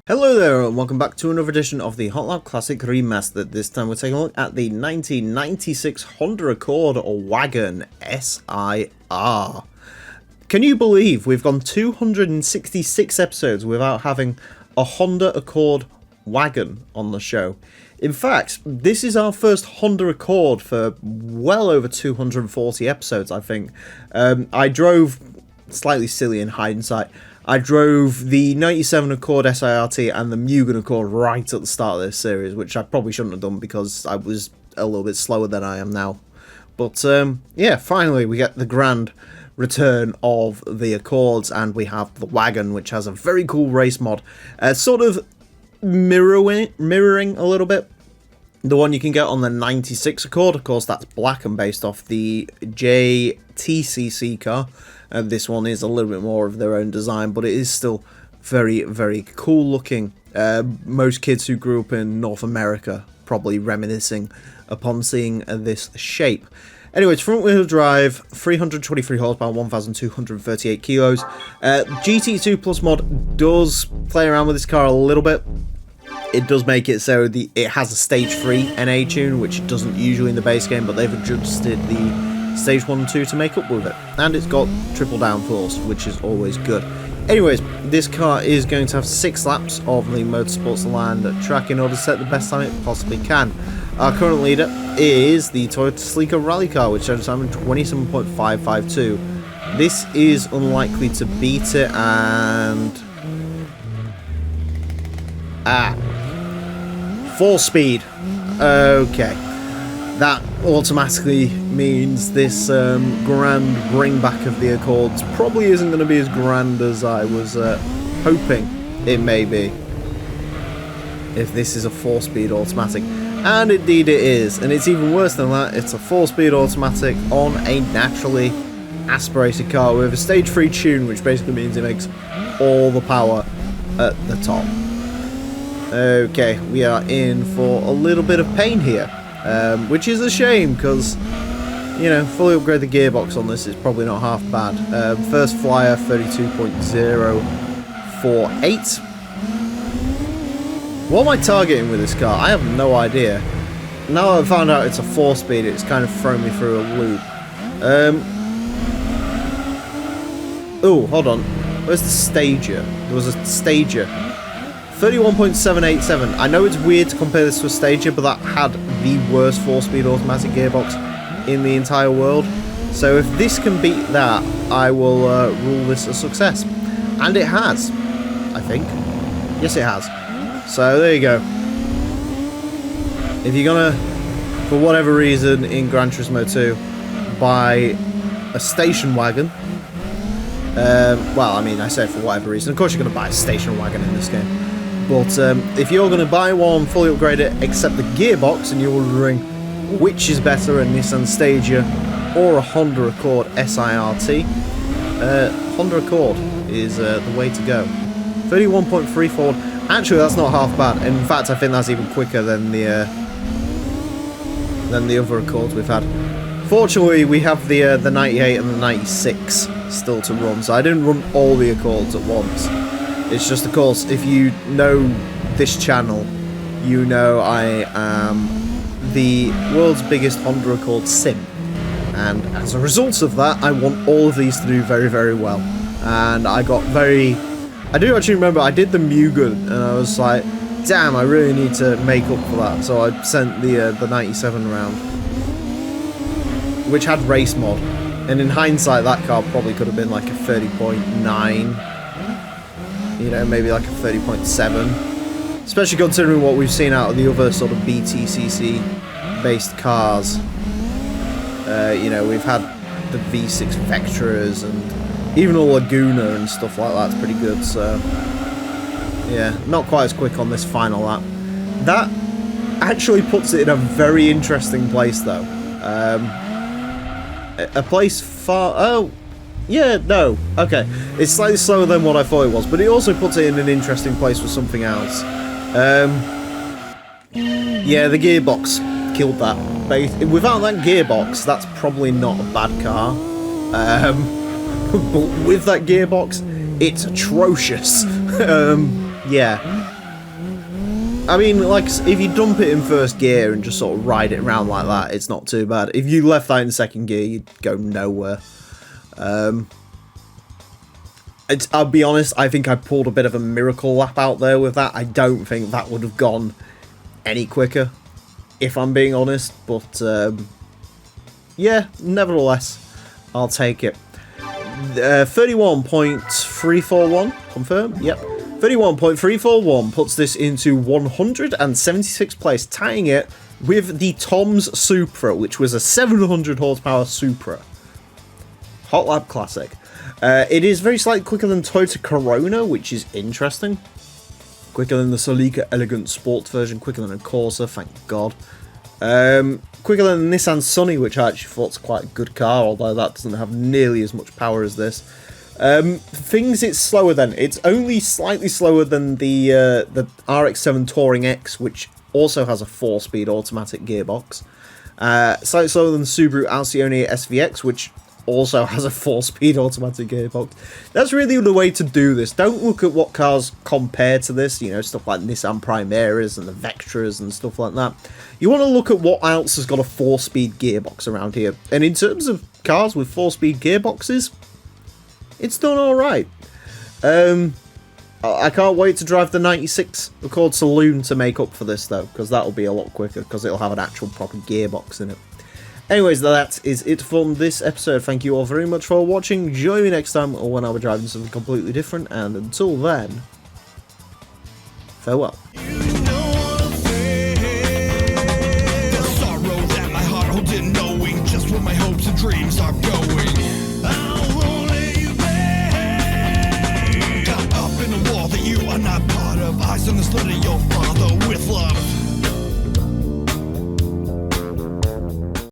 Hello there and welcome back to another edition of the Hotlap Classic Remastered. This time we're taking a look at the 1996 Honda Accord Wagon SiR. Can you believe we've gone 266 episodes without having a Honda Accord Wagon on the show? In fact, this is our first Honda Accord for well over 240 episodes, I think. I drove, slightly silly in hindsight, I drove the 97 Accord SiRT and the Wagon Accord right at the start of this series, which I probably shouldn't have done because I was a little bit slower than I am now. But yeah, finally we get the grand return of the Accords, and we have the Wagon, which has a very cool race mod, sort of mirroring a little bit the one you can get on the 96 Accord. Of course, that's black and based off the JTCC car. This one is a little bit more of their own design, but it is still very, very cool looking. Most kids who grew up in North America probably reminiscing upon seeing this shape. Anyway, it's front wheel drive, 323 horsepower, 1,238 kilos. GT2 Plus mod does play around with this car a little bit. It does make it so it has a stage 3 NA tune, which it doesn't usually in the base game, but they've adjusted the stage 1 and 2 to make up with it. And it's got triple downforce, which is always good. Anyways, this car is going to have 6 laps of the Motorsports Land track in order to set the best time it possibly can. Our current leader is the Toyota Celica Rally car, which has a time of 27.552. This is unlikely to beat it, and 4 speed. Okay, that automatically means this grand bringback of the Accords probably isn't going to be as grand as I was hoping it may be, if this is a 4-speed automatic. And indeed it is, and it's even worse than that. It's a 4-speed automatic on a naturally aspirated car with a stage 3 tune, which basically means it makes all the power at the top. Okay, we are in for a little bit of pain here, which is a shame because, you know, fully upgrade the gearbox on this is probably not half bad. First flyer 32.048. What am I targeting with this car? I have no idea. Now that I've found out it's a 4-speed, it's kind of thrown me through a loop. Oh, hold on. Where's the stager? There was a stager. 31.787. I know it's weird to compare this to a stager, but that had the worst 4-speed automatic gearbox in the entire world. So if this can beat that, I will rule this a success. And it has, I think. Yes, it has. So there you go. If you're gonna, for whatever reason, in Gran Turismo 2, buy a station wagon, well, I mean, I say for whatever reason, of course you're gonna buy a station wagon in this game. But if you're going to buy one, fully upgrade it, except the gearbox, and you're wondering which is better, a Nissan Stagia or a Honda Accord SiRT, Honda Accord is the way to go. 31.34. Actually, that's not half bad. In fact, I think that's even quicker than the other Accords we've had. Fortunately, we have the 98 and the 96 still to run, so I didn't run all the Accords at once. It's just, of course, if you know this channel, you know I am the world's biggest Honda Accord simp. And as a result of that, I want all of these to do very, very well. And I got very... I do actually remember I did the Wagon, and I was like, damn, I really need to make up for that. So I sent the 97 round, which had race mod. And in hindsight, that car probably could have been like a 30.9. You know, maybe like a 30.7, especially considering what we've seen out of the other sort of BTCC based cars. You know, we've had the V6 Vectras and even a Laguna and stuff like that's pretty good. So yeah, not quite as quick on this final lap. That actually puts it in a very interesting place though. A place far... Oh, yeah, no. Okay. It's slightly slower than what I thought it was, but it also puts it in an interesting place for something else. Yeah, the gearbox killed that. Without that gearbox, that's probably not a bad car. But with that gearbox, it's atrocious. Yeah. I mean, like, if you dump it in first gear and just sort of ride it around like that, it's not too bad. If you left that in second gear, you'd go nowhere. I'll be honest, I think I pulled a bit of a miracle lap out there with that. I don't think that would have gone any quicker, if I'm being honest. But, yeah, nevertheless, I'll take it. 31.341, confirm? Yep. 31.341 puts this into 176th place, tying it with the Tom's Supra, which was a 700 horsepower Supra. Hot Lap Classic. It is very slightly quicker than Toyota Corona, which is interesting. Quicker than the Celica Elegant Sport version, quicker than a Corsa, thank God. Quicker than the Nissan Sunny, which I actually thought's quite a good car, although that doesn't have nearly as much power as this. Things it's slower than. It's only slightly slower than the RX-7 Touring X, which also has a 4-speed automatic gearbox. Slightly slower than the Subaru Alcione SVX, which also has a 4-speed automatic gearbox. That's really the way to do this. Don't look at what cars compare to this, you know, stuff like Nissan Primeras and the Vectras and stuff like that. You want to look at what else has got a 4-speed gearbox around here. And in terms of cars with 4-speed gearboxes, it's done alright. I can't wait to drive the 96 Accord Saloon to make up for this, though, because that'll be a lot quicker, because it'll have an actual proper gearbox in it. Anyways, that is it from this episode. Thank you all very much for watching. Join me next time when I'll be driving something completely different, and until then, farewell. Dreams are going. I'll only you pay. Got up in a wall that you are not part of. Eyes on the slit of your father with love.